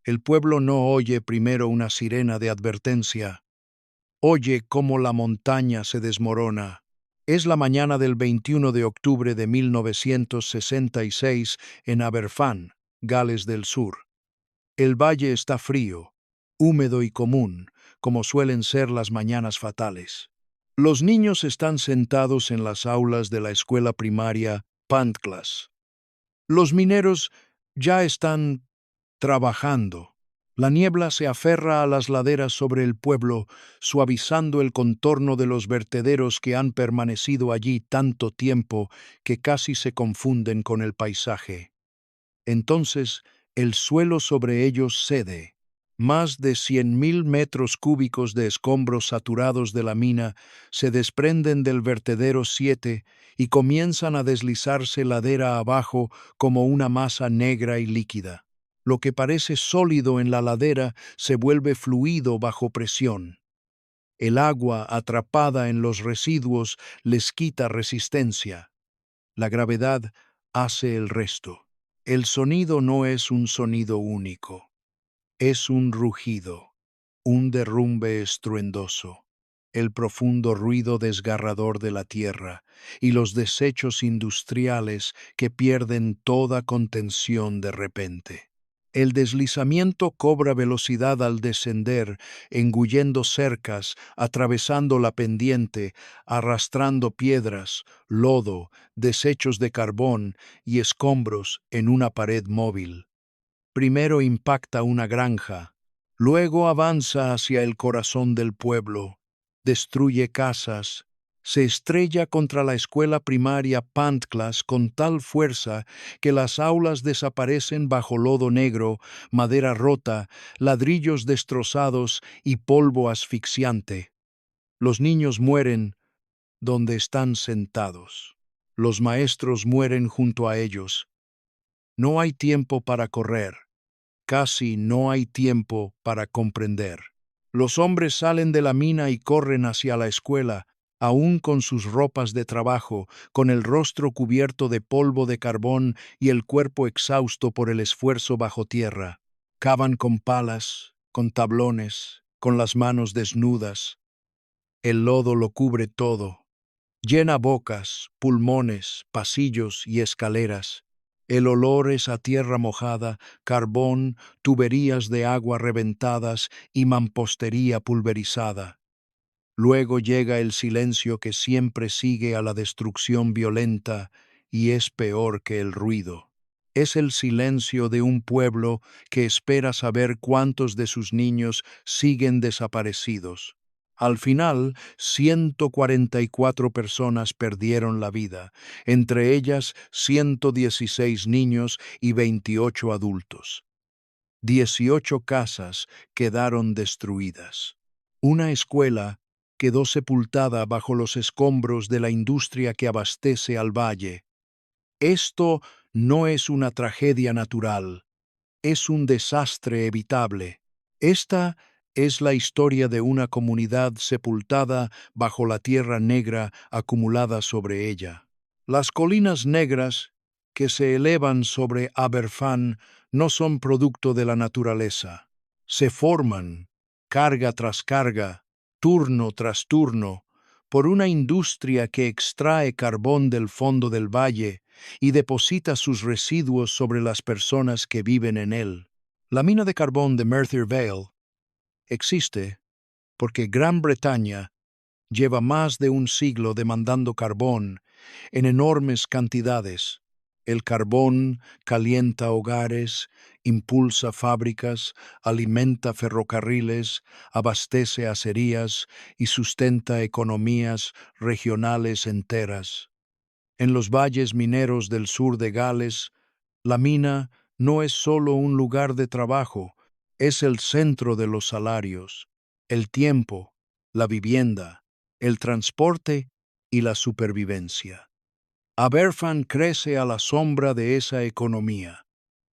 El pueblo no oye primero una sirena de advertencia. Oye cómo la montaña se desmorona. Es la mañana del 21 de octubre de 1966 en Aberfan, Gales del Sur. El valle está frío, húmedo y común, como suelen ser las mañanas fatales. Los niños están sentados en las aulas de la escuela primaria Pantclas. Los mineros ya están trabajando. La niebla se aferra a las laderas sobre el pueblo, suavizando el contorno de los vertederos que han permanecido allí tanto tiempo que casi se confunden con el paisaje. Entonces, el suelo sobre ellos cede. Más de 100.000 metros cúbicos de escombros saturados de la mina se desprenden del vertedero 7 y comienzan a deslizarse ladera abajo como una masa negra y líquida. Lo que parece sólido en la ladera se vuelve fluido bajo presión. El agua atrapada en los residuos les quita resistencia. La gravedad hace el resto. El sonido no es un sonido único, es un rugido, un derrumbe estruendoso, el profundo ruido desgarrador de la tierra y los desechos industriales que pierden toda contención de repente. El deslizamiento cobra velocidad al descender, engullendo cercas, atravesando la pendiente, arrastrando piedras, lodo, desechos de carbón y escombros en una pared móvil. Primero impacta una granja, luego avanza hacia el corazón del pueblo, destruye casas, se estrella contra la escuela primaria Pantclas con tal fuerza que las aulas desaparecen bajo lodo negro, madera rota, ladrillos destrozados y polvo asfixiante. Los niños mueren donde están sentados. Los maestros mueren junto a ellos. No hay tiempo para correr. Casi no hay tiempo para comprender. Los hombres salen de la mina y corren hacia la escuela, aún con sus ropas de trabajo, con el rostro cubierto de polvo de carbón y el cuerpo exhausto por el esfuerzo bajo tierra. Cavan con palas, con tablones, con las manos desnudas. El lodo lo cubre todo. Llena bocas, pulmones, pasillos y escaleras. El olor es a tierra mojada, carbón, tuberías de agua reventadas y mampostería pulverizada. Luego llega el silencio que siempre sigue a la destrucción violenta y es peor que el ruido. Es el silencio de un pueblo que espera saber cuántos de sus niños siguen desaparecidos. Al final, 144 personas perdieron la vida, entre ellas 116 niños y 28 adultos. 18 casas quedaron destruidas. Una escuela quedó sepultada bajo los escombros de la industria que abastece al valle. Esto no es una tragedia natural, es un desastre evitable. Esta es la historia de una comunidad sepultada bajo la tierra negra acumulada sobre ella. Las colinas negras que se elevan sobre Aberfan no son producto de la naturaleza. Se forman, carga tras carga, turno tras turno, por una industria que extrae carbón del fondo del valle y deposita sus residuos sobre las personas que viven en él. La mina de carbón de Merthyr Vale existe porque Gran Bretaña lleva más de un siglo demandando carbón en enormes cantidades. El carbón calienta hogares, impulsa fábricas, alimenta ferrocarriles, abastece acerías y sustenta economías regionales enteras. En los valles mineros del sur de Gales, la mina no es solo un lugar de trabajo, es el centro de los salarios, el tiempo, la vivienda, el transporte y la supervivencia. Aberfan crece a la sombra de esa economía.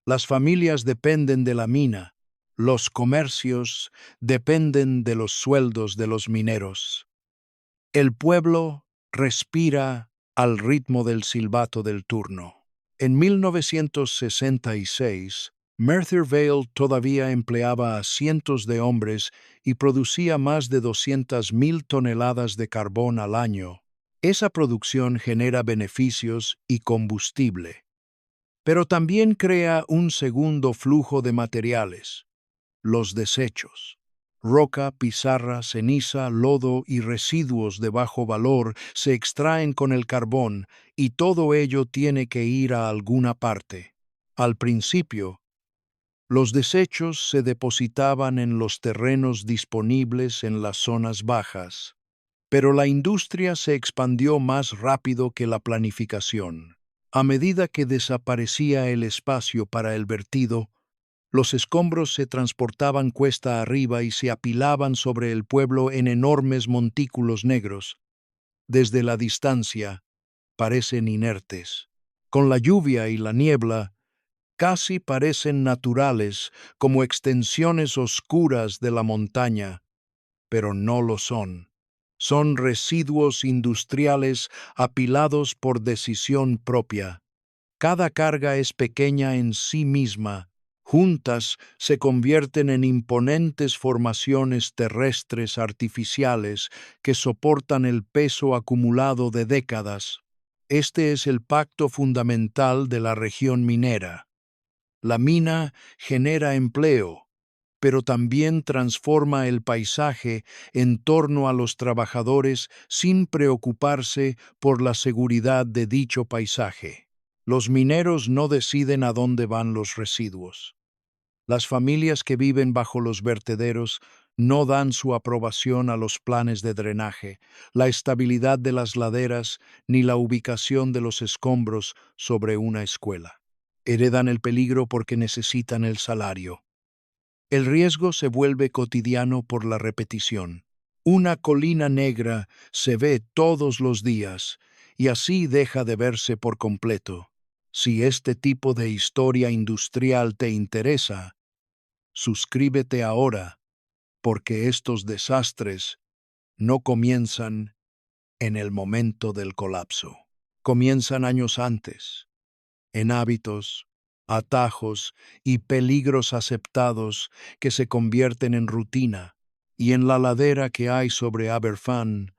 Las familias dependen de la mina, los comercios dependen de los sueldos de los mineros. El pueblo respira al ritmo del silbato del turno. En 1966, Merthyr Vale todavía empleaba a cientos de hombres y producía más de 200.000 toneladas de carbón al año. Esa producción genera beneficios y combustible, pero también crea un segundo flujo de materiales, los desechos. Roca, pizarra, ceniza, lodo y residuos de bajo valor se extraen con el carbón y todo ello tiene que ir a alguna parte. Al principio, los desechos se depositaban en los terrenos disponibles en las zonas bajas, pero la industria se expandió más rápido que la planificación. A medida que desaparecía el espacio para el vertido, los escombros se transportaban cuesta arriba y se apilaban sobre el pueblo en enormes montículos negros. Desde la distancia, parecen inertes. Con la lluvia y la niebla, casi parecen naturales, como extensiones oscuras de la montaña, pero no lo son. Son residuos industriales apilados por decisión propia. Cada carga es pequeña en sí misma. Juntas se convierten en imponentes formaciones terrestres artificiales que soportan el peso acumulado de décadas. Este es el pacto fundamental de la región minera. La mina genera empleo, pero también transforma el paisaje en torno a los trabajadores sin preocuparse por la seguridad de dicho paisaje. Los mineros no deciden a dónde van los residuos. Las familias que viven bajo los vertederos no dan su aprobación a los planes de drenaje, la estabilidad de las laderas ni la ubicación de los escombros sobre una escuela. Heredan el peligro porque necesitan el salario. El riesgo se vuelve cotidiano por la repetición. Una colina negra se ve todos los días y así deja de verse por completo. Si este tipo de historia industrial te interesa, suscríbete ahora, porque estos desastres no comienzan en el momento del colapso. Comienzan años antes, en hábitos, atajos y peligros aceptados que se convierten en rutina, y en la ladera que hay sobre Aberfan,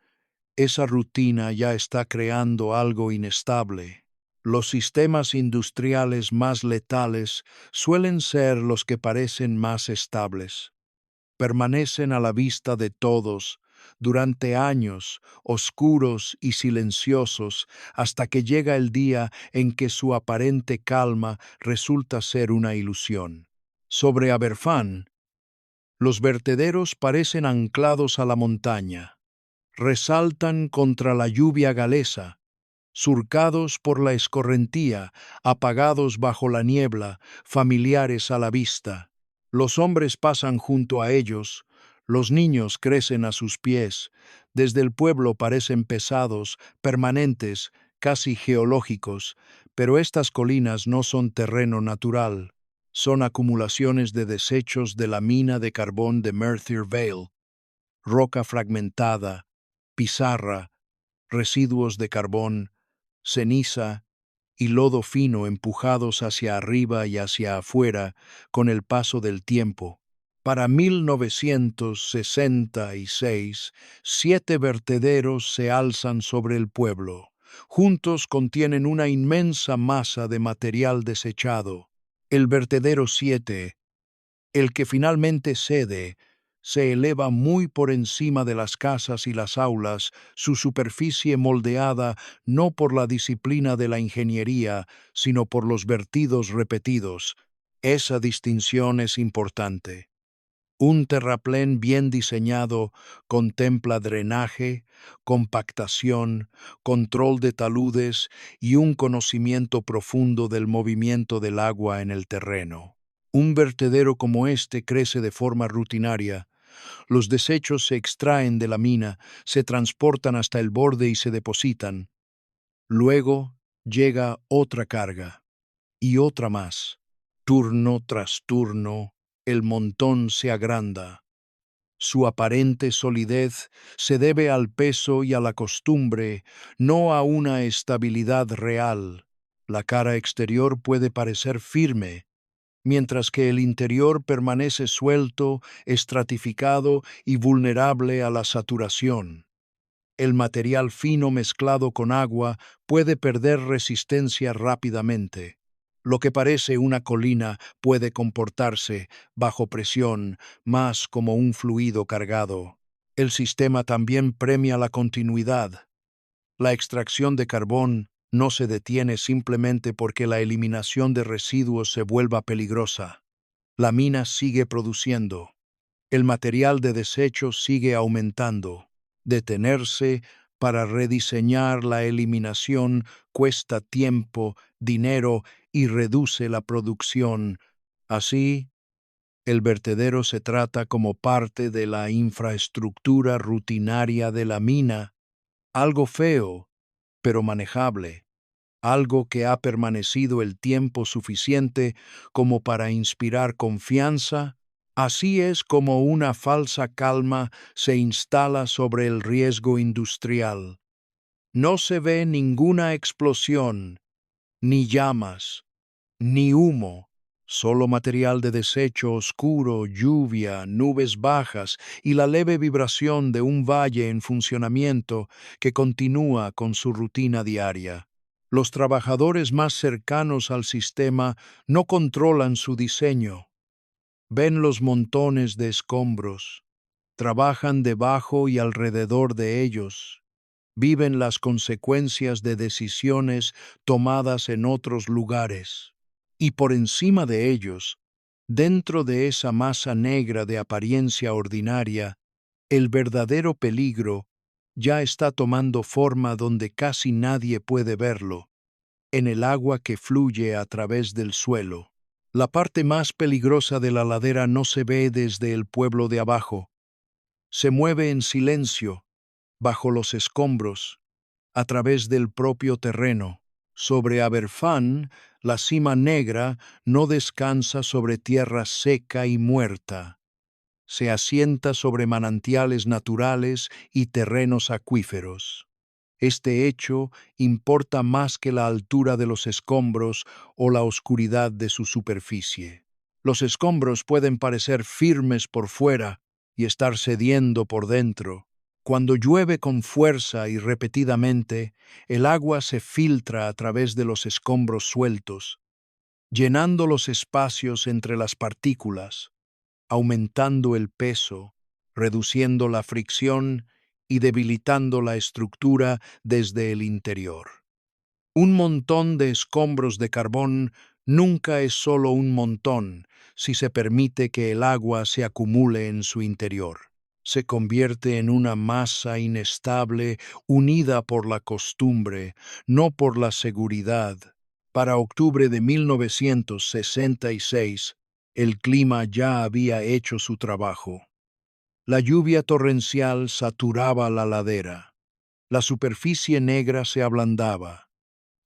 esa rutina ya está creando algo inestable. Los sistemas industriales más letales suelen ser los que parecen más estables. Permanecen a la vista de todos durante años oscuros y silenciosos hasta que llega el día en que su aparente calma resulta ser una ilusión. Sobre Aberfan, los vertederos parecen anclados a la montaña, resaltan contra la lluvia galesa, surcados por la escorrentía, apagados bajo la niebla, familiares a la vista. Los hombres pasan junto a ellos, los niños crecen a sus pies, desde el pueblo parecen pesados, permanentes, casi geológicos, pero estas colinas no son terreno natural, son acumulaciones de desechos de la mina de carbón de Merthyr Vale, roca fragmentada, pizarra, residuos de carbón, ceniza y lodo fino empujados hacia arriba y hacia afuera con el paso del tiempo. Para 1966, 7 vertederos se alzan sobre el pueblo. Juntos contienen una inmensa masa de material desechado. El vertedero 7, el que finalmente cede, se eleva muy por encima de las casas y las aulas, su superficie moldeada no por la disciplina de la ingeniería, sino por los vertidos repetidos. Esa distinción es importante. Un terraplén bien diseñado contempla drenaje, compactación, control de taludes y un conocimiento profundo del movimiento del agua en el terreno. Un vertedero como este crece de forma rutinaria. Los desechos se extraen de la mina, se transportan hasta el borde y se depositan. Luego llega otra carga y otra más. Turno tras turno, el montón se agranda. Su aparente solidez se debe al peso y a la costumbre, no a una estabilidad real. La cara exterior puede parecer firme, mientras que el interior permanece suelto, estratificado y vulnerable a la saturación. El material fino mezclado con agua puede perder resistencia rápidamente. Lo que parece una colina puede comportarse, bajo presión, más como un fluido cargado. El sistema también premia la continuidad. La extracción de carbón no se detiene simplemente porque la eliminación de residuos se vuelva peligrosa. La mina sigue produciendo. El material de desecho sigue aumentando. Detenerse para rediseñar la eliminación cuesta tiempo, dinero y reduce la producción. Así, el vertedero se trata como parte de la infraestructura rutinaria de la mina, algo feo, pero manejable, algo que ha permanecido el tiempo suficiente como para inspirar confianza. Así es como una falsa calma se instala sobre el riesgo industrial. No se ve ninguna explosión, ni llamas, ni humo, solo material de desecho oscuro, lluvia, nubes bajas y la leve vibración de un valle en funcionamiento que continúa con su rutina diaria. Los trabajadores más cercanos al sistema no controlan su diseño. Ven los montones de escombros, trabajan debajo y alrededor de ellos, viven las consecuencias de decisiones tomadas en otros lugares. Y por encima de ellos, dentro de esa masa negra de apariencia ordinaria, el verdadero peligro ya está tomando forma donde casi nadie puede verlo, en el agua que fluye a través del suelo. La parte más peligrosa de la ladera no se ve desde el pueblo de abajo. Se mueve en silencio, bajo los escombros, a través del propio terreno. Sobre Aberfan, la cima negra no descansa sobre tierra seca y muerta. Se asienta sobre manantiales naturales y terrenos acuíferos. Este hecho importa más que la altura de los escombros o la oscuridad de su superficie. Los escombros pueden parecer firmes por fuera y estar cediendo por dentro. Cuando llueve con fuerza y repetidamente, el agua se filtra a través de los escombros sueltos, llenando los espacios entre las partículas, aumentando el peso, reduciendo la fricción y debilitando la estructura desde el interior. Un montón de escombros de carbón nunca es solo un montón si se permite que el agua se acumule en su interior. Se convierte en una masa inestable unida por la costumbre, no por la seguridad. Para octubre de 1966, el clima ya había hecho su trabajo. La lluvia torrencial saturaba la ladera. La superficie negra se ablandaba.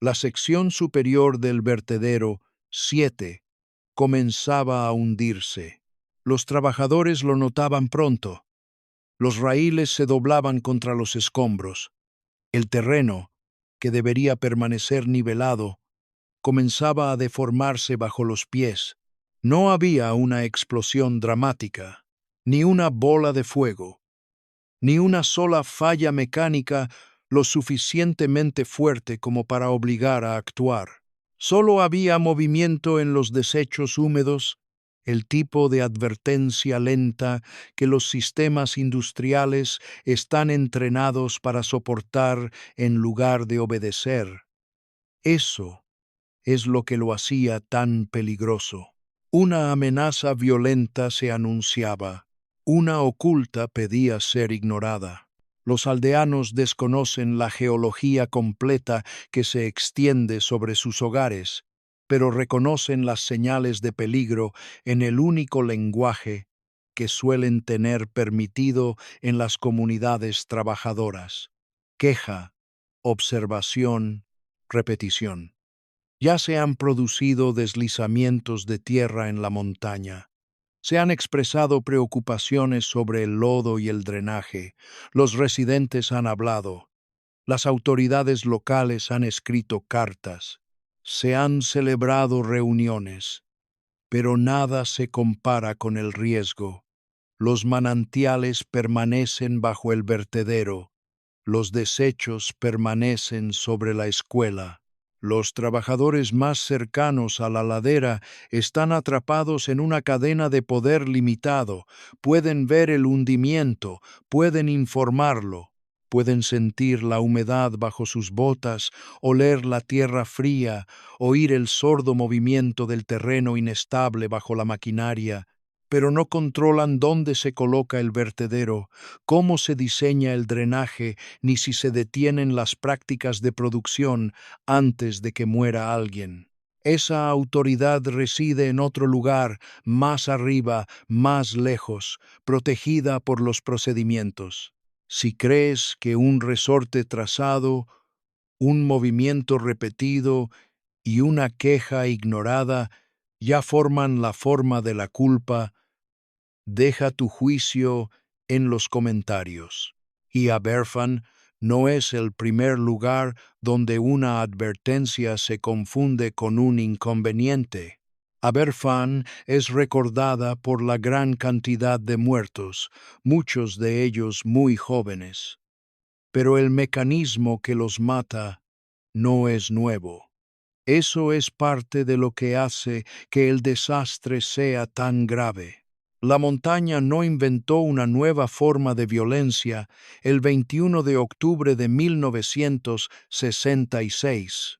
La sección superior del vertedero, 7, comenzaba a hundirse. Los trabajadores lo notaban pronto. Los raíles se doblaban contra los escombros. El terreno, que debería permanecer nivelado, comenzaba a deformarse bajo los pies. No había una explosión dramática, ni una bola de fuego, ni una sola falla mecánica lo suficientemente fuerte como para obligar a actuar. Solo había movimiento en los desechos húmedos, el tipo de advertencia lenta que los sistemas industriales están entrenados para soportar en lugar de obedecer. Eso es lo que lo hacía tan peligroso. Una amenaza violenta se anunciaba. Una oculta pedía ser ignorada. Los aldeanos desconocen la geología completa que se extiende sobre sus hogares, pero reconocen las señales de peligro en el único lenguaje que suelen tener permitido en las comunidades trabajadoras: queja, observación, repetición. Ya se han producido deslizamientos de tierra en la montaña. Se han expresado preocupaciones sobre el lodo y el drenaje. Los residentes han hablado. Las autoridades locales han escrito cartas. Se han celebrado reuniones. pero nada se compara con el riesgo. Los manantiales permanecen bajo el vertedero, los desechos permanecen sobre la escuela. Los trabajadores más cercanos a la ladera están atrapados en una cadena de poder limitado, pueden ver el hundimiento, pueden informarlo, pueden sentir la humedad bajo sus botas, oler la tierra fría, oír el sordo movimiento del terreno inestable bajo la maquinaria, pero no controlan dónde se coloca el vertedero, cómo se diseña el drenaje, ni si se detienen las prácticas de producción antes de que muera alguien. Esa autoridad reside en otro lugar, más arriba, más lejos, protegida por los procedimientos. Si crees que un resorte trazado, un movimiento repetido y una queja ignorada ya forman la forma de la culpa, deja tu juicio en los comentarios. Y Aberfan no es el primer lugar donde una advertencia se confunde con un inconveniente. Aberfan es recordada por la gran cantidad de muertos, muchos de ellos muy jóvenes. Pero el mecanismo que los mata no es nuevo. Eso es parte de lo que hace que el desastre sea tan grave. La montaña no inventó una nueva forma de violencia el 21 de octubre de 1966.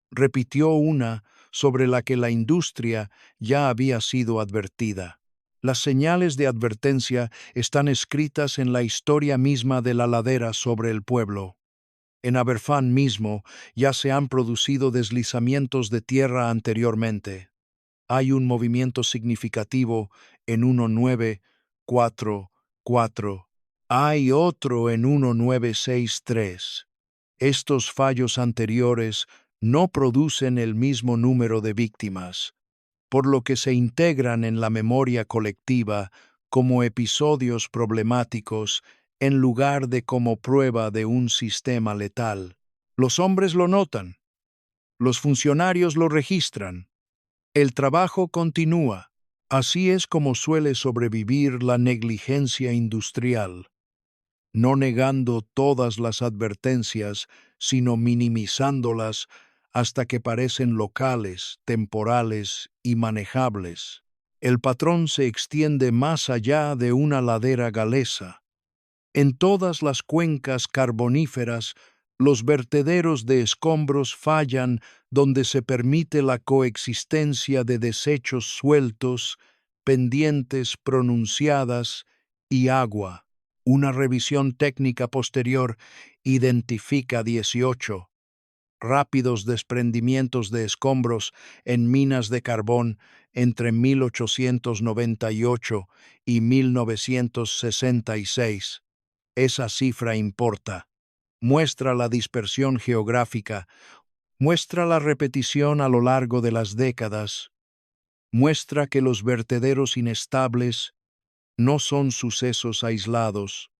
Repitió una sobre la que la industria ya había sido advertida. Las señales de advertencia están escritas en la historia misma de la ladera sobre el pueblo. En Aberfan mismo ya se han producido deslizamientos de tierra anteriormente. Hay un movimiento significativo en 1944. Hay otro en 1963. Estos fallos anteriores no producen el mismo número de víctimas, por lo que se integran en la memoria colectiva como episodios problemáticos en lugar de como prueba de un sistema letal. Los hombres lo notan, los funcionarios lo registran, el trabajo continúa. Así es como suele sobrevivir la negligencia industrial, no negando todas las advertencias, sino minimizándolas hasta que parecen locales, temporales y manejables. El patrón se extiende más allá de una ladera galesa. En todas las cuencas carboníferas, los vertederos de escombros fallan donde se permite la coexistencia de desechos sueltos, pendientes pronunciadas y agua. Una revisión técnica posterior identifica 18 rápidos desprendimientos de escombros en minas de carbón entre 1898 y 1966. Esa cifra importa. Muestra la dispersión geográfica, muestra la repetición a lo largo de las décadas, muestra que los vertederos inestables no son sucesos aislados,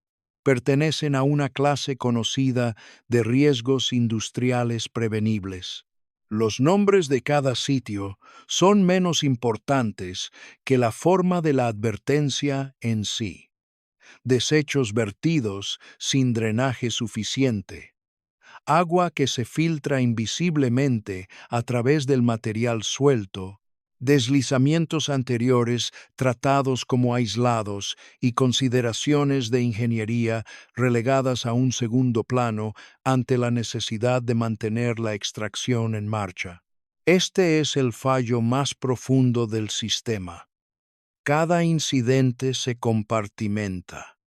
pertenecen a una clase conocida de riesgos industriales prevenibles. Los nombres de cada sitio son menos importantes que la forma de la advertencia en sí. Desechos vertidos sin drenaje suficiente, agua que se filtra invisiblemente a través del material suelto, deslizamientos anteriores tratados como aislados y consideraciones de ingeniería relegadas a un segundo plano ante la necesidad de mantener la extracción en marcha. Este es el fallo más profundo del sistema. Cada incidente se compartimenta.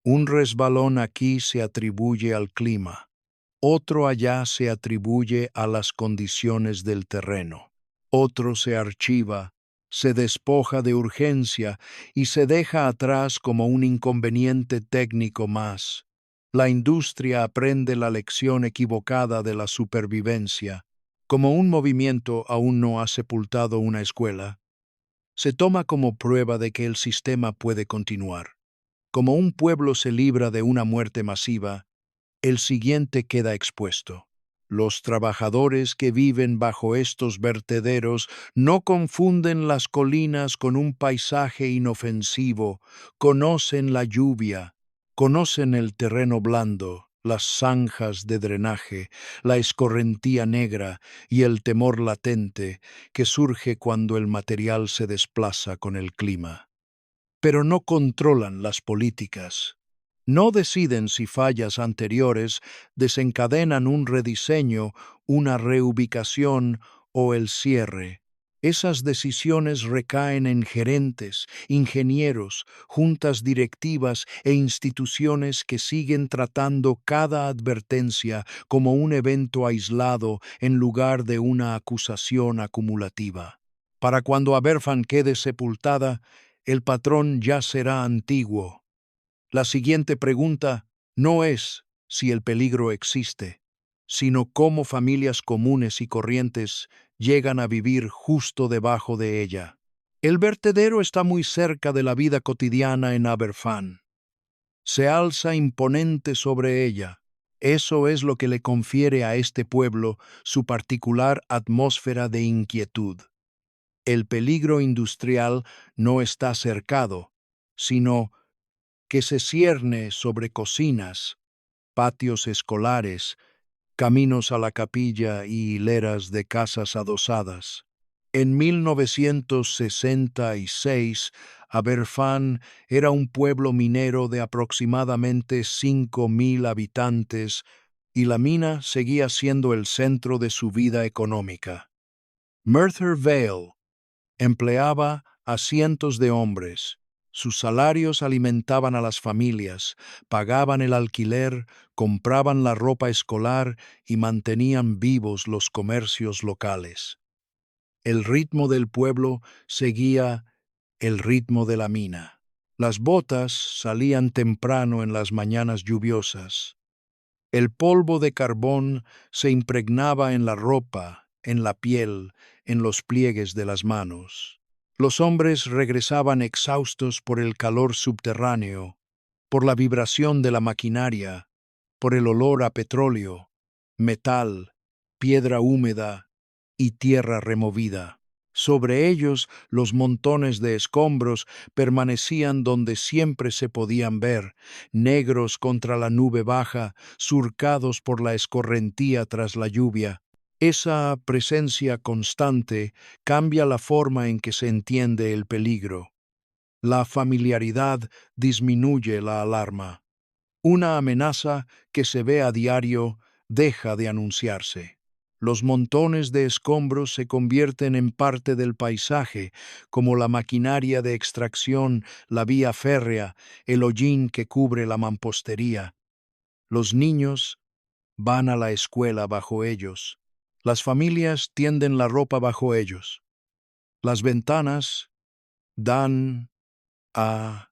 Un resbalón aquí se atribuye al clima, otro allá se atribuye a las condiciones del terreno, otro se archiva, se despoja de urgencia y se deja atrás como un inconveniente técnico más. La industria aprende la lección equivocada de la supervivencia. Como un movimiento aún no ha sepultado una escuela, se toma como prueba de que el sistema puede continuar. Como un pueblo se libra de una muerte masiva, el siguiente queda expuesto. Los trabajadores que viven bajo estos vertederos no confunden las colinas con un paisaje inofensivo, conocen la lluvia, conocen el terreno blando, las zanjas de drenaje, la escorrentía negra y el temor latente que surge cuando el material se desplaza con el clima. Pero no controlan las políticas. No deciden si fallas anteriores desencadenan un rediseño, una reubicación o el cierre. Esas decisiones recaen en gerentes, ingenieros, juntas directivas e instituciones que siguen tratando cada advertencia como un evento aislado en lugar de una acusación acumulativa. Para cuando Aberfan quede sepultada, el patrón ya será antiguo. La siguiente pregunta no es si el peligro existe, sino cómo familias comunes y corrientes llegan a vivir justo debajo de ella. El vertedero está muy cerca de la vida cotidiana en Aberfan. Se alza imponente sobre ella. Eso es lo que le confiere a este pueblo su particular atmósfera de inquietud. El peligro industrial no está cercado, sino que se cierne sobre cocinas, patios escolares, caminos a la capilla y hileras de casas adosadas. En 1966, Aberfan era un pueblo minero de aproximadamente 5.000 habitantes y la mina seguía siendo el centro de su vida económica. Merthyr Vale empleaba a cientos de hombres. Sus salarios alimentaban a las familias, pagaban el alquiler, compraban la ropa escolar y mantenían vivos los comercios locales. El ritmo del pueblo seguía el ritmo de la mina. Las botas salían temprano en las mañanas lluviosas. El polvo de carbón se impregnaba en la ropa, en la piel, en los pliegues de las manos. Los hombres regresaban exhaustos por el calor subterráneo, por la vibración de la maquinaria, por el olor a petróleo, metal, piedra húmeda y tierra removida. Sobre ellos los montones de escombros permanecían donde siempre se podían ver, negros contra la nube baja, surcados por la escorrentía tras la lluvia. Esa presencia constante cambia la forma en que se entiende el peligro. La familiaridad disminuye la alarma. Una amenaza que se ve a diario deja de anunciarse. Los montones de escombros se convierten en parte del paisaje, como la maquinaria de extracción, la vía férrea, el hollín que cubre la mampostería. Los niños van a la escuela bajo ellos. Las familias tienden la ropa bajo ellos. Las ventanas dan a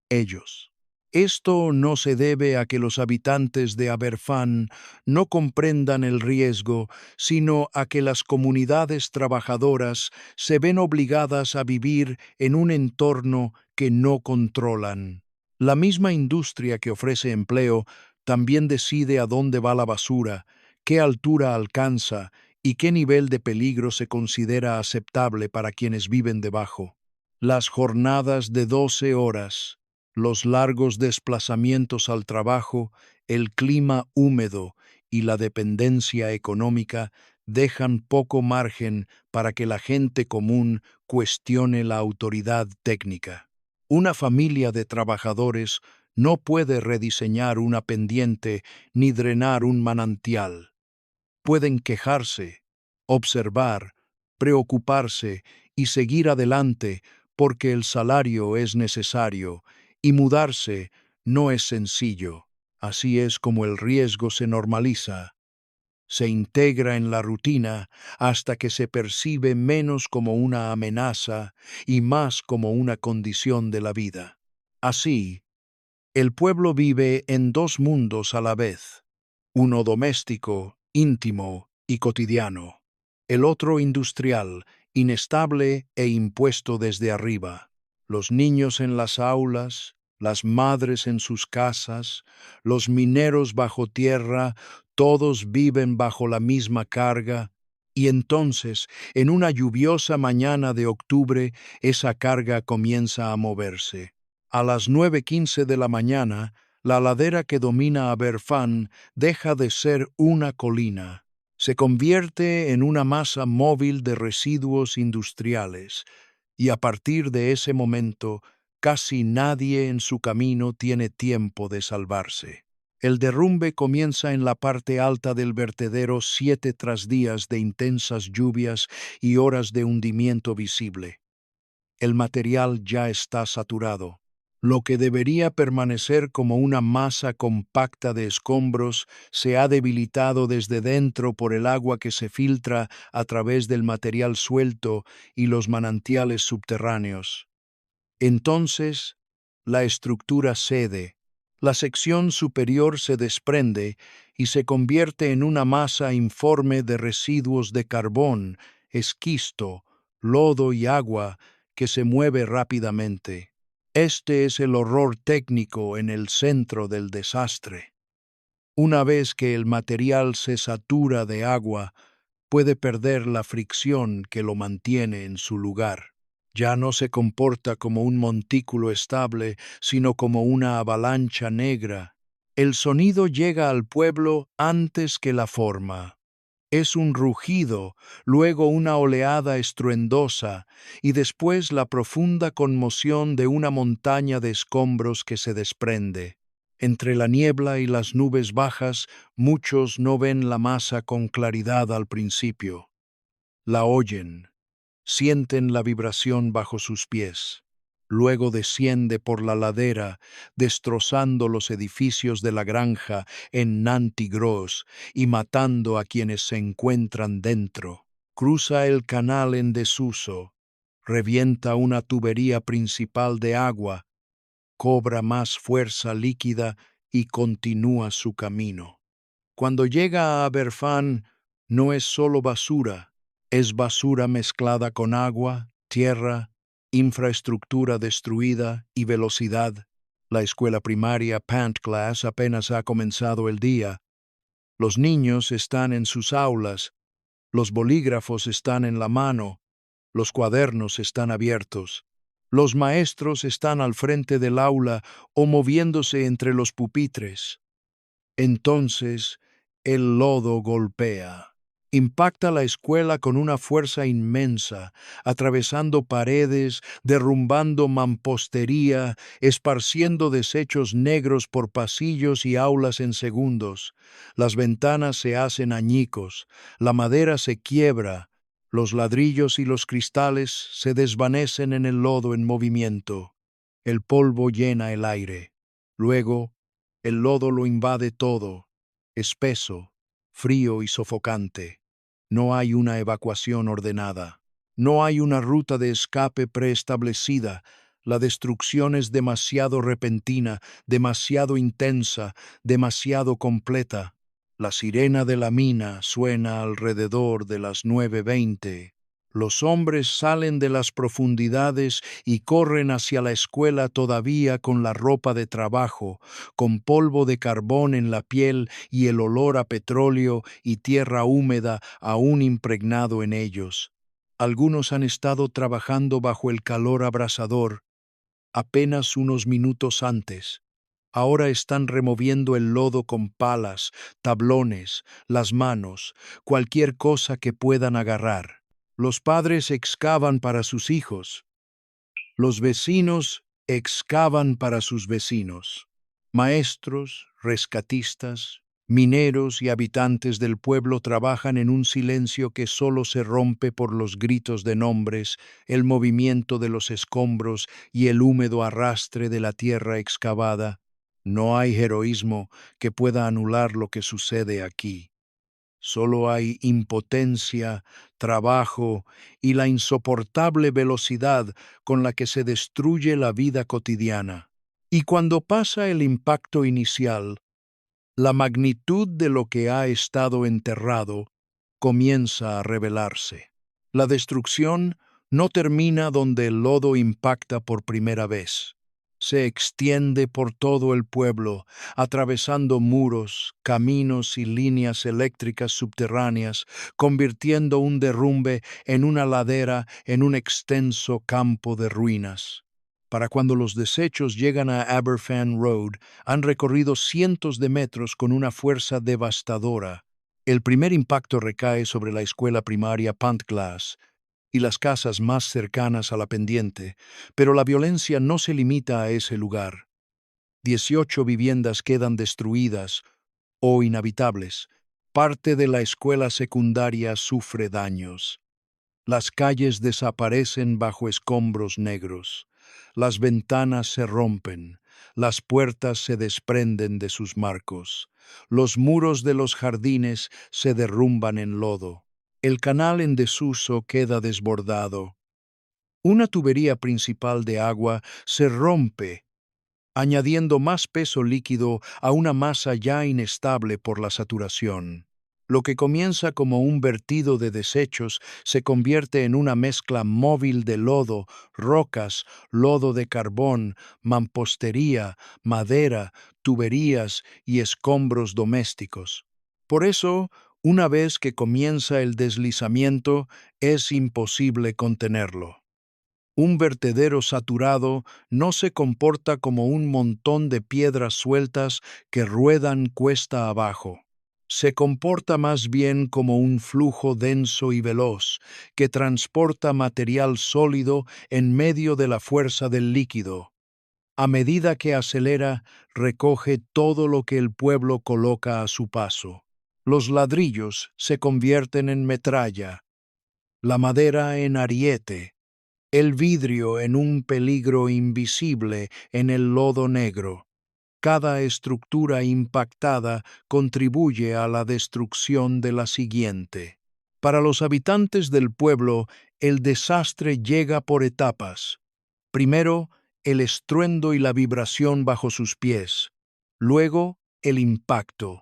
ellos. Esto no se debe a que los habitantes de Aberfan no comprendan el riesgo, sino a que las comunidades trabajadoras se ven obligadas a vivir en un entorno que no controlan. La misma industria que ofrece empleo también decide a dónde va la basura, qué altura alcanza y qué nivel de peligro se considera aceptable para quienes viven debajo. Las jornadas de 12 horas, los largos desplazamientos al trabajo, el clima húmedo y la dependencia económica dejan poco margen para que la gente común cuestione la autoridad técnica. Una familia de trabajadores no puede rediseñar una pendiente ni drenar un manantial. Pueden quejarse, observar, preocuparse y seguir adelante porque el salario es necesario y mudarse no es sencillo. Así es como el riesgo se normaliza, se integra en la rutina hasta que se percibe menos como una amenaza y más como una condición de la vida. Así, el pueblo vive en dos mundos a la vez, uno doméstico, íntimo y cotidiano, el otro industrial, inestable e impuesto desde arriba. Los niños en las aulas, las madres en sus casas, los mineros bajo tierra, todos viven bajo la misma carga, y entonces, en una lluviosa mañana de octubre, esa carga comienza a moverse. A las 9:15 de la mañana, la ladera que domina a Berfán deja de ser una colina. Se convierte en una masa móvil de residuos industriales, y a partir de ese momento, casi nadie en su camino tiene tiempo de salvarse. El derrumbe comienza en la parte alta del vertedero 7 tras días de intensas lluvias y horas de hundimiento visible. El material ya está saturado. Lo que debería permanecer como una masa compacta de escombros se ha debilitado desde dentro por el agua que se filtra a través del material suelto y los manantiales subterráneos. Entonces, la estructura cede, la sección superior se desprende y se convierte en una masa informe de residuos de carbón, esquisto, lodo y agua que se mueve rápidamente. Este es el horror técnico en el centro del desastre. Una vez que el material se satura de agua, puede perder la fricción que lo mantiene en su lugar. Ya no se comporta como un montículo estable, sino como una avalancha negra. El sonido llega al pueblo antes que la forma. Es un rugido, luego una oleada estruendosa y después la profunda conmoción de una montaña de escombros que se desprende. Entre la niebla y las nubes bajas, muchos no ven la masa con claridad al principio. La oyen, sienten la vibración bajo sus pies. Luego desciende por la ladera, destrozando los edificios de la granja en Nanty Gross y matando a quienes se encuentran dentro. Cruza el canal en desuso, revienta una tubería principal de agua, cobra más fuerza líquida y continúa su camino. Cuando llega a Aberfan, no es solo basura, es basura mezclada con agua, tierra, infraestructura destruida y velocidad. La escuela primaria Pant Class apenas ha comenzado el día. Los niños están en sus aulas, los bolígrafos están en la mano, los cuadernos están abiertos. Los maestros están al frente del aula o moviéndose entre los pupitres. Entonces, el lodo golpea. Impacta la escuela con una fuerza inmensa, atravesando paredes, derrumbando mampostería, esparciendo desechos negros por pasillos y aulas en segundos. Las ventanas se hacen añicos, la madera se quiebra, los ladrillos y los cristales se desvanecen en el lodo en movimiento. El polvo llena el aire. Luego, el lodo lo invade todo, espeso, frío y sofocante. No hay una evacuación ordenada. No hay una ruta de escape preestablecida. La destrucción es demasiado repentina, demasiado intensa, demasiado completa. La sirena de la mina suena alrededor de las 9:20. Los hombres salen de las profundidades y corren hacia la escuela todavía con la ropa de trabajo, con polvo de carbón en la piel y el olor a petróleo y tierra húmeda aún impregnado en ellos. Algunos han estado trabajando bajo el calor abrasador apenas unos minutos antes. Ahora están removiendo el lodo con palas, tablones, las manos, cualquier cosa que puedan agarrar. Los padres excavan para sus hijos. Los vecinos excavan para sus vecinos. Maestros, rescatistas, mineros y habitantes del pueblo trabajan en un silencio que solo se rompe por los gritos de nombres, el movimiento de los escombros y el húmedo arrastre de la tierra excavada. No hay heroísmo que pueda anular lo que sucede aquí. Solo hay impotencia, trabajo y la insoportable velocidad con la que se destruye la vida cotidiana. Y cuando pasa el impacto inicial, la magnitud de lo que ha estado enterrado comienza a revelarse. La destrucción no termina donde el lodo impacta por primera vez. se extiende por todo el pueblo, atravesando muros, caminos y líneas eléctricas subterráneas, convirtiendo un derrumbe en una ladera en un extenso campo de ruinas. Para cuando los desechos llegan a Aberfan Road, han recorrido cientos de metros con una fuerza devastadora. El primer impacto recae sobre la escuela primaria Pantglas y las casas más cercanas a la pendiente, pero la violencia no se limita a ese lugar. 18 viviendas quedan destruidas o inhabitables. Parte de la escuela secundaria sufre daños. Las calles desaparecen bajo escombros negros. Las ventanas se rompen. Las puertas se desprenden de sus marcos. Los muros de los jardines se derrumban en lodo. El canal en desuso queda desbordado. Una tubería principal de agua se rompe, añadiendo más peso líquido a una masa ya inestable por la saturación. Lo que comienza como un vertido de desechos se convierte en una mezcla móvil de lodo, rocas, lodo de carbón, mampostería, madera, tuberías y escombros domésticos. Por eso, una vez que comienza el deslizamiento, es imposible contenerlo. Un vertedero saturado no se comporta como un montón de piedras sueltas que ruedan cuesta abajo. Se comporta más bien como un flujo denso y veloz que transporta material sólido en medio de la fuerza del líquido. A medida que acelera, recoge todo lo que el pueblo coloca a su paso. Los ladrillos se convierten en metralla, la madera en ariete, el vidrio en un peligro invisible en el lodo negro. Cada estructura impactada contribuye a la destrucción de la siguiente. Para los habitantes del pueblo, el desastre llega por etapas. Primero, el estruendo y la vibración bajo sus pies. Luego, el impacto.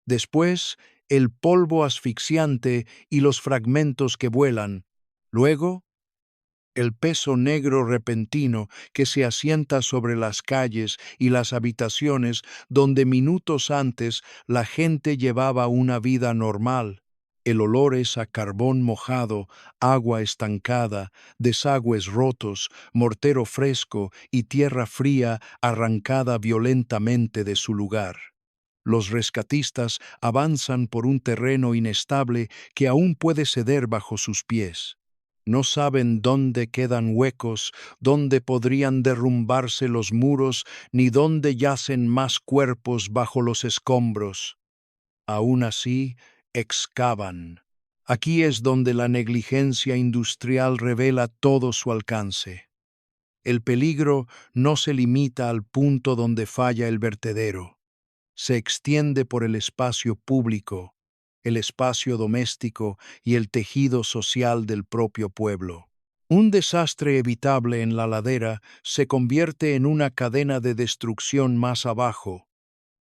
Después, el polvo asfixiante y los fragmentos que vuelan. Luego, el peso negro repentino que se asienta sobre las calles y las habitaciones donde minutos antes la gente llevaba una vida normal. El olor es a carbón mojado, agua estancada, desagües rotos, mortero fresco y tierra fría arrancada violentamente de su lugar. Los rescatistas avanzan por un terreno inestable que aún puede ceder bajo sus pies. No saben dónde quedan huecos, dónde podrían derrumbarse los muros, ni dónde yacen más cuerpos bajo los escombros. Aún así, excavan. Aquí es donde la negligencia industrial revela todo su alcance. El peligro no se limita al punto donde falla el vertedero. Se extiende por el espacio público, el espacio doméstico y el tejido social del propio pueblo. Un desastre evitable en la ladera se convierte en una cadena de destrucción más abajo,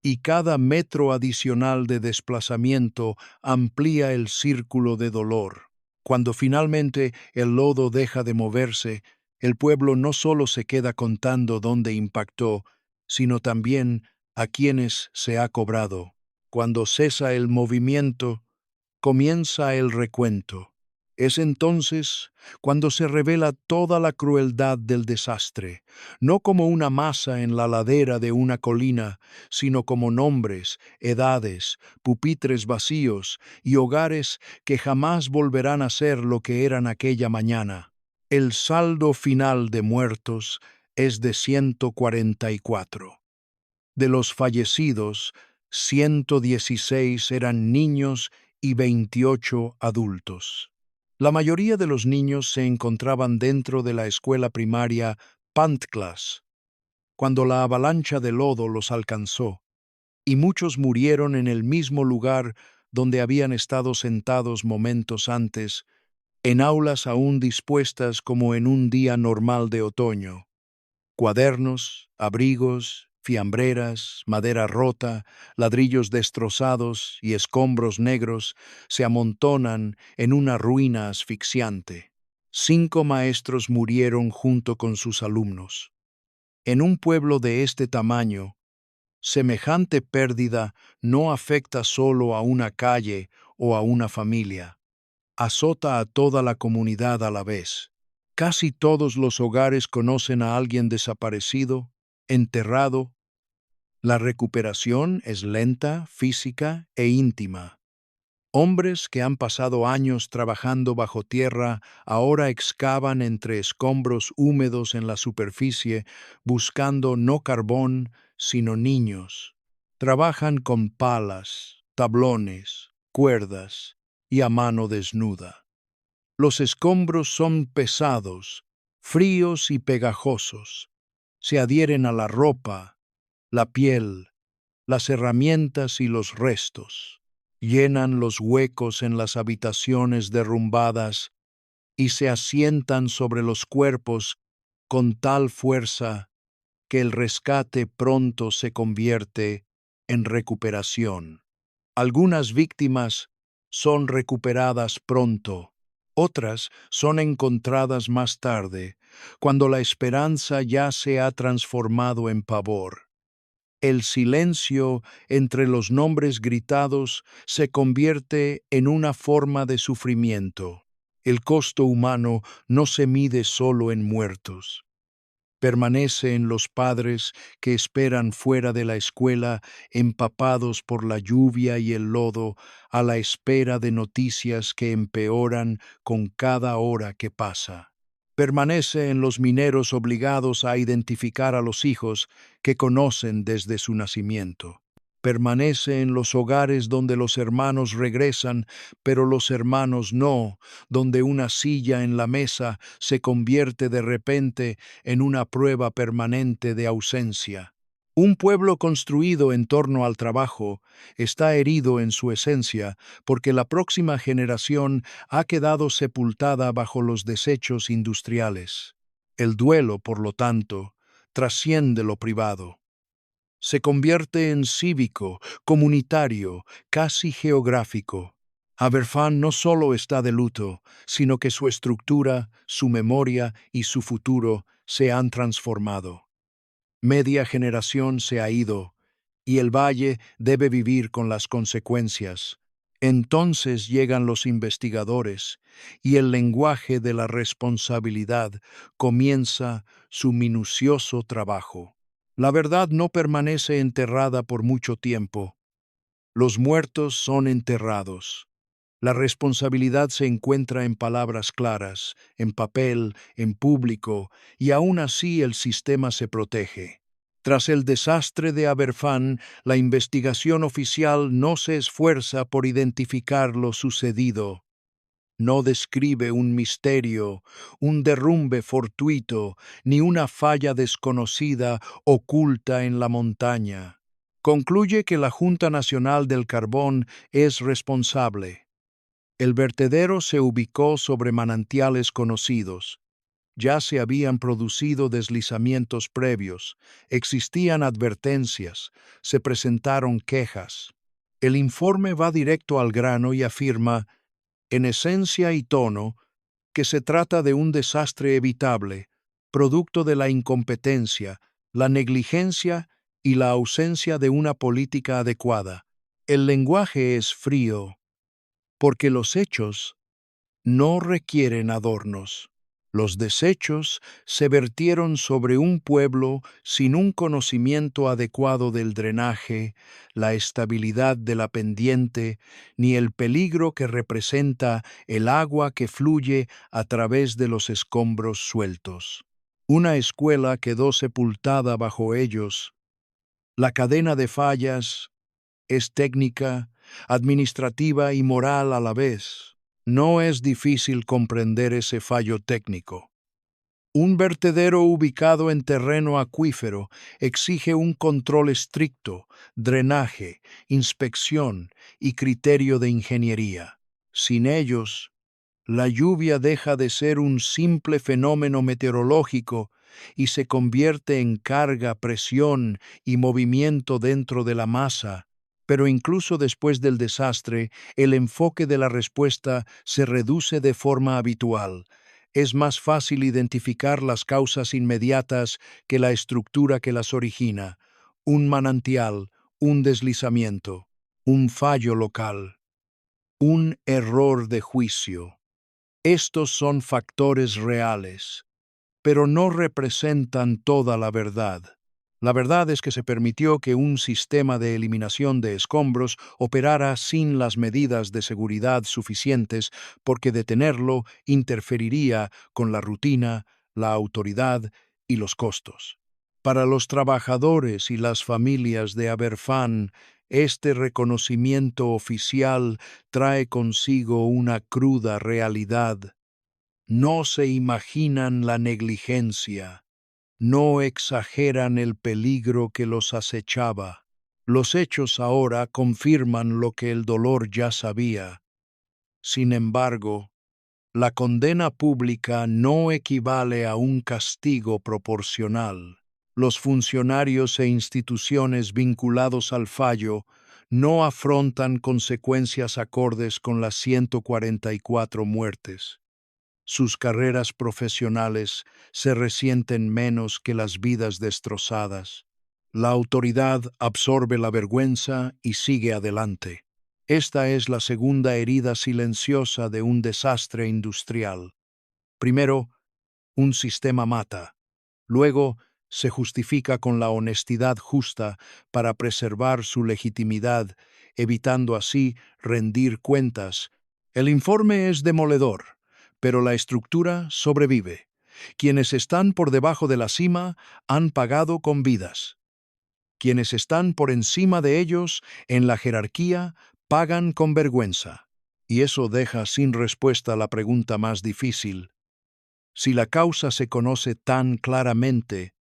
y cada metro adicional de desplazamiento amplía el círculo de dolor. Cuando finalmente el lodo deja de moverse, el pueblo no solo se queda contando dónde impactó, sino también a quienes se ha cobrado. Cuando cesa el movimiento, comienza el recuento. Es entonces cuando se revela toda la crueldad del desastre, no como una masa en la ladera de una colina, sino como nombres, edades, pupitres vacíos y hogares que jamás volverán a ser lo que eran aquella mañana. El saldo final de muertos es de 144. De los fallecidos, 116 eran niños y 28 adultos. La mayoría de los niños se encontraban dentro de la escuela primaria Pantglas, cuando la avalancha de lodo los alcanzó, y muchos murieron en el mismo lugar donde habían estado sentados momentos antes, en aulas aún dispuestas como en un día normal de otoño. Cuadernos, abrigos, fiambreras, madera rota, ladrillos destrozados y escombros negros se amontonan en una ruina asfixiante. 5 maestros murieron junto con sus alumnos. En un pueblo de este tamaño, semejante pérdida no afecta solo a una calle o a una familia, azota a toda la comunidad a la vez. Casi todos los hogares conocen a alguien desaparecido, enterrado. La recuperación es lenta, física e íntima. Hombres que han pasado años trabajando bajo tierra ahora excavan entre escombros húmedos en la superficie buscando no carbón, sino niños. Trabajan con palas, tablones, cuerdas y a mano desnuda. Los escombros son pesados, fríos y pegajosos. Se adhieren a la ropa, la piel, las herramientas y los restos. Llenan los huecos en las habitaciones derrumbadas y se asientan sobre los cuerpos con tal fuerza que el rescate pronto se convierte en recuperación. Algunas víctimas son recuperadas pronto, otras son encontradas más tarde, cuando la esperanza ya se ha transformado en pavor. El silencio entre los nombres gritados se convierte en una forma de sufrimiento. El costo humano no se mide solo en muertos. Permanece en los padres que esperan fuera de la escuela, empapados por la lluvia y el lodo, a la espera de noticias que empeoran con cada hora que pasa. Permanece en los mineros obligados a identificar a los hijos que conocen desde su nacimiento. Permanece en los hogares donde los hermanos regresan, pero los hermanos no, donde una silla en la mesa se convierte de repente en una prueba permanente de ausencia. Un pueblo construido en torno al trabajo está herido en su esencia porque la próxima generación ha quedado sepultada bajo los desechos industriales. El duelo, por lo tanto, trasciende lo privado. Se convierte en cívico, comunitario, casi geográfico. Aberfan no solo está de luto, sino que su estructura, su memoria y su futuro se han transformado. Media generación se ha ido, y el valle debe vivir con las consecuencias. Entonces llegan los investigadores, y el lenguaje de la responsabilidad comienza su minucioso trabajo. La verdad no permanece enterrada por mucho tiempo. Los muertos son enterrados. La responsabilidad se encuentra en palabras claras, en papel, en público, y aún así el sistema se protege. Tras el desastre de Aberfan, la investigación oficial no se esfuerza por identificar lo sucedido. No describe un misterio, un derrumbe fortuito, ni una falla desconocida oculta en la montaña. Concluye que la Junta Nacional del Carbón es responsable. El vertedero se ubicó sobre manantiales conocidos. Ya se habían producido deslizamientos previos, existían advertencias, se presentaron quejas. El informe va directo al grano y afirma, en esencia y tono, que se trata de un desastre evitable, producto de la incompetencia, la negligencia y la ausencia de una política adecuada. El lenguaje es frío, porque los hechos no requieren adornos. Los desechos se vertieron sobre un pueblo sin un conocimiento adecuado del drenaje, la estabilidad de la pendiente, ni el peligro que representa el agua que fluye a través de los escombros sueltos. Una escuela quedó sepultada bajo ellos. La cadena de fallas es técnica, administrativa y moral a la vez. No es difícil comprender ese fallo técnico. Un vertedero ubicado en terreno acuífero exige un control estricto, drenaje, inspección y criterio de ingeniería. Sin ellos, la lluvia deja de ser un simple fenómeno meteorológico y se convierte en carga, presión y movimiento dentro de la masa. Pero incluso después del desastre, el enfoque de la respuesta se reduce de forma habitual. Es más fácil identificar las causas inmediatas que la estructura que las origina. Un manantial, un deslizamiento, un fallo local, un error de juicio. Estos son factores reales, pero no representan toda la verdad. La verdad es que se permitió que un sistema de eliminación de escombros operara sin las medidas de seguridad suficientes porque detenerlo interferiría con la rutina, la autoridad y los costos. Para los trabajadores y las familias de Aberfan, este reconocimiento oficial trae consigo una cruda realidad. No se imaginan la negligencia, no exageran el peligro que los acechaba. Los hechos ahora confirman lo que el dolor ya sabía. Sin embargo, la condena pública no equivale a un castigo proporcional. Los funcionarios e instituciones vinculados al fallo no afrontan consecuencias acordes con las 144 muertes. Sus carreras profesionales se resienten menos que las vidas destrozadas. La autoridad absorbe la vergüenza y sigue adelante. Esta es la segunda herida silenciosa de un desastre industrial. Primero, un sistema mata. Luego, se justifica con la honestidad justa para preservar su legitimidad, evitando así rendir cuentas. El informe es demoledor, pero la estructura sobrevive. Quienes están por debajo de la cima han pagado con vidas. Quienes están por encima de ellos, en la jerarquía, pagan con vergüenza. Y eso deja sin respuesta la pregunta más difícil. Si la causa se conoce tan claramente,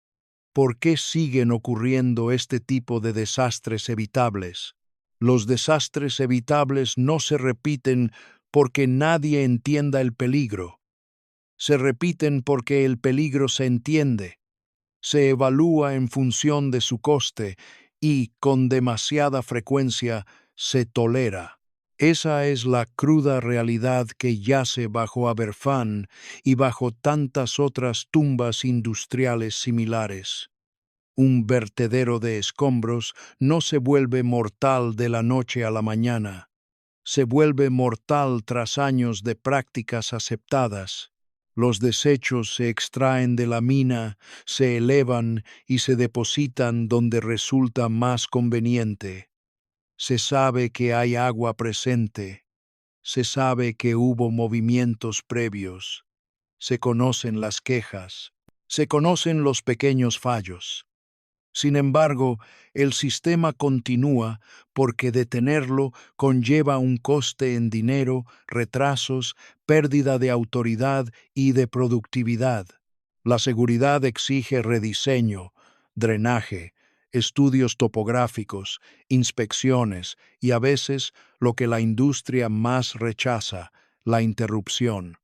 ¿por qué siguen ocurriendo este tipo de desastres evitables? Los desastres evitables no se repiten porque nadie entienda el peligro. Se repiten porque el peligro se entiende, se evalúa en función de su coste y, con demasiada frecuencia, se tolera. Esa es la cruda realidad que yace bajo Aberfan y bajo tantas otras tumbas industriales similares. Un vertedero de escombros no se vuelve mortal de la noche a la mañana. Se vuelve mortal tras años de prácticas aceptadas. Los desechos se extraen de la mina, se elevan y se depositan donde resulta más conveniente. Se sabe que hay agua presente. Se sabe que hubo movimientos previos. Se conocen las quejas. Se conocen los pequeños fallos. Sin embargo, el sistema continúa porque detenerlo conlleva un coste en dinero, retrasos, pérdida de autoridad y de productividad. La seguridad exige rediseño, drenaje, estudios topográficos, inspecciones y a veces lo que la industria más rechaza, la interrupción.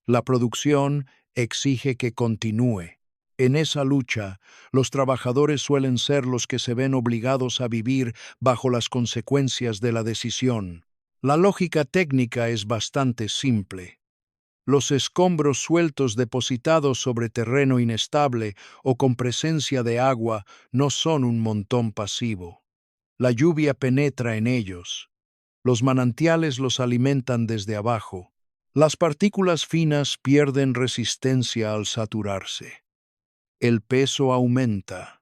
La producción exige que continúe. En esa lucha, los trabajadores suelen ser los que se ven obligados a vivir bajo las consecuencias de la decisión. La lógica técnica es bastante simple. Los escombros sueltos depositados sobre terreno inestable o con presencia de agua no son un montón pasivo. La lluvia penetra en ellos. Los manantiales los alimentan desde abajo. Las partículas finas pierden resistencia al saturarse. El peso aumenta.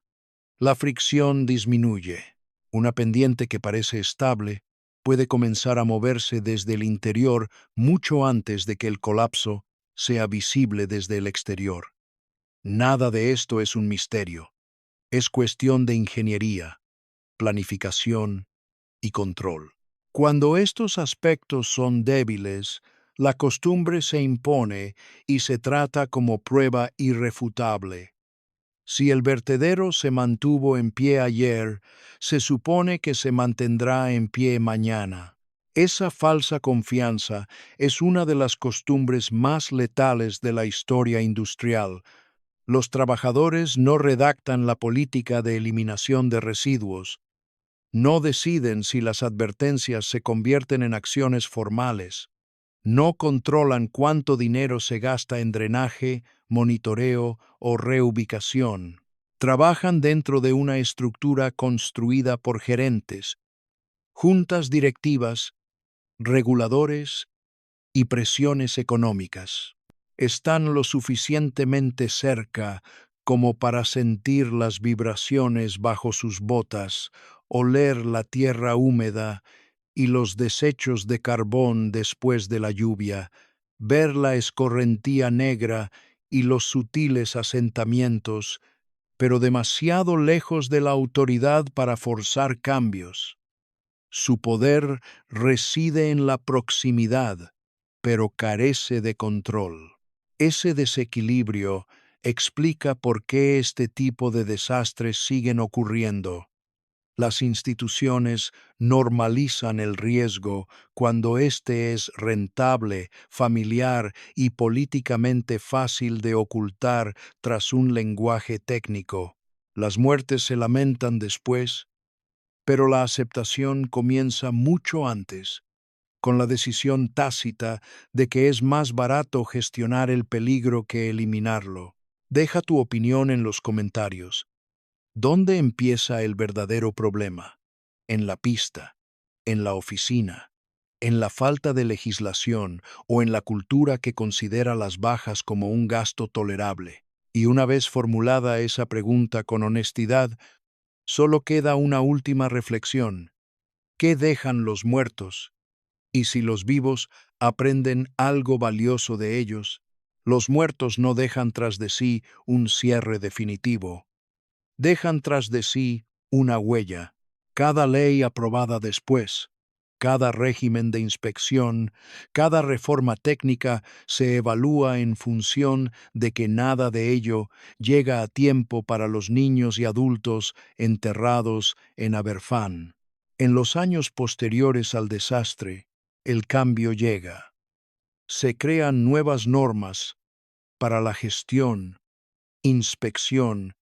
La fricción disminuye. Una pendiente que parece estable puede comenzar a moverse desde el interior mucho antes de que el colapso sea visible desde el exterior. Nada de esto es un misterio. Es cuestión de ingeniería, planificación y control. Cuando estos aspectos son débiles, la costumbre se impone y se trata como prueba irrefutable. Si el vertedero se mantuvo en pie ayer, se supone que se mantendrá en pie mañana. Esa falsa confianza es una de las costumbres más letales de la historia industrial. Los trabajadores no redactan la política de eliminación de residuos, no deciden si las advertencias se convierten en acciones formales. No controlan cuánto dinero se gasta en drenaje, monitoreo o reubicación. Trabajan dentro de una estructura construida por gerentes, juntas directivas, reguladores y presiones económicas. Están lo suficientemente cerca como para sentir las vibraciones bajo sus botas, oler la tierra húmeda y los desechos de carbón después de la lluvia, ver la escorrentía negra y los sutiles asentamientos, pero demasiado lejos de la autoridad para forzar cambios. Su poder reside en la proximidad, pero carece de control. Ese desequilibrio explica por qué este tipo de desastres siguen ocurriendo. Las instituciones normalizan el riesgo cuando éste es rentable, familiar y políticamente fácil de ocultar tras un lenguaje técnico. Las muertes se lamentan después, pero la aceptación comienza mucho antes, con la decisión tácita de que es más barato gestionar el peligro que eliminarlo. Deja tu opinión en los comentarios. ¿Dónde empieza el verdadero problema? ¿En la pista? ¿En la oficina? ¿En la falta de legislación o en la cultura que considera las bajas como un gasto tolerable? Y una vez formulada esa pregunta con honestidad, solo queda una última reflexión. ¿Qué dejan los muertos? Y si los vivos aprenden algo valioso de ellos, los muertos no dejan tras de sí un cierre definitivo. Dejan tras de sí una huella. Cada ley aprobada después, cada régimen de inspección, cada reforma técnica se evalúa en función de que nada de ello llega a tiempo para los niños y adultos enterrados en Aberfan. En los años posteriores al desastre, el cambio llega. Se crean nuevas normas para la gestión, inspección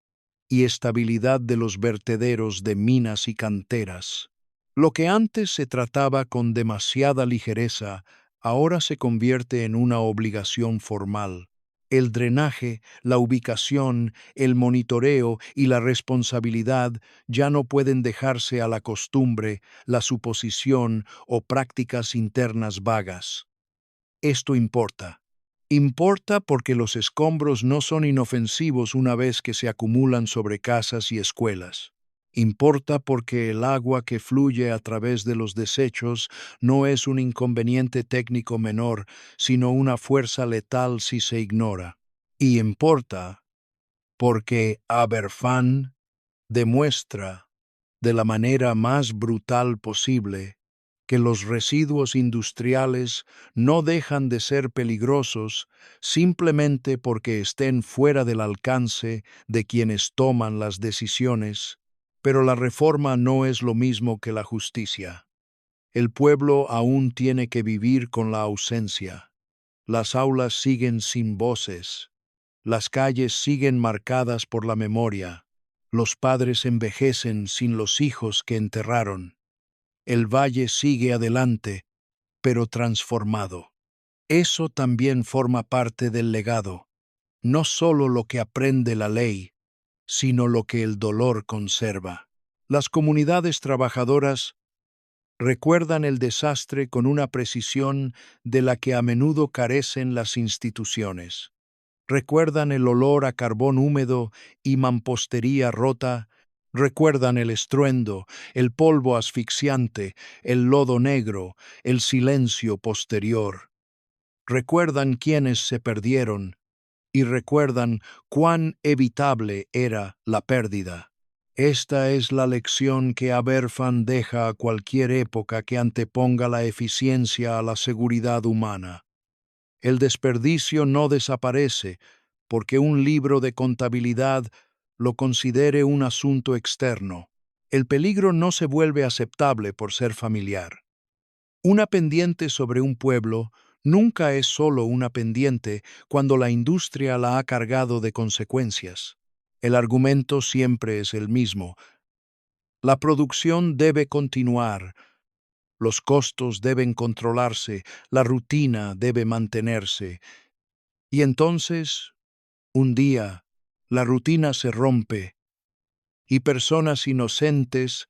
y estabilidad de los vertederos de minas y canteras. Lo que antes se trataba con demasiada ligereza, ahora se convierte en una obligación formal. El drenaje, la ubicación, el monitoreo y la responsabilidad ya no pueden dejarse a la costumbre, la suposición o prácticas internas vagas. Esto importa. Importa porque los escombros no son inofensivos una vez que se acumulan sobre casas y escuelas. Importa porque el agua que fluye a través de los desechos no es un inconveniente técnico menor, sino una fuerza letal si se ignora. Y importa porque Aberfan demuestra, de la manera más brutal posible, que los residuos industriales no dejan de ser peligrosos simplemente porque estén fuera del alcance de quienes toman las decisiones, pero la reforma no es lo mismo que la justicia. El pueblo aún tiene que vivir con la ausencia. Las aulas siguen sin voces. Las calles siguen marcadas por la memoria. Los padres envejecen sin los hijos que enterraron. El valle sigue adelante, pero transformado. Eso también forma parte del legado, no solo lo que aprende la ley, sino lo que el dolor conserva. Las comunidades trabajadoras recuerdan el desastre con una precisión de la que a menudo carecen las instituciones. Recuerdan el olor a carbón húmedo y mampostería rota, recuerdan el estruendo, el polvo asfixiante, el lodo negro, el silencio posterior. Recuerdan quiénes se perdieron y recuerdan cuán evitable era la pérdida. Esta es la lección que Aberfan deja a cualquier época que anteponga la eficiencia a la seguridad humana. El desperdicio no desaparece porque un libro de contabilidad lo considere un asunto externo. El peligro no se vuelve aceptable por ser familiar. Una pendiente sobre un pueblo nunca es solo una pendiente cuando la industria la ha cargado de consecuencias. El argumento siempre es el mismo. La producción debe continuar, Los costos deben controlarse, la rutina debe mantenerse. Y entonces, un día, la rutina se rompe y personas inocentes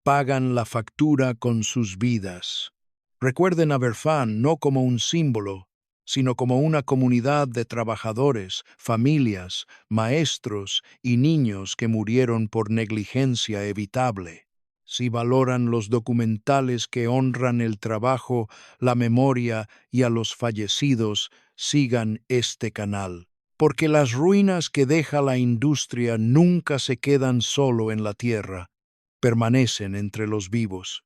pagan la factura con sus vidas. Recuerden a Verfán no como un símbolo, sino como una comunidad de trabajadores, familias, maestros y niños que murieron por negligencia evitable. Si valoran los documentales que honran el trabajo, la memoria y a los fallecidos, sigan este canal. Porque las ruinas que deja la industria nunca se quedan solo en la tierra, permanecen entre los vivos.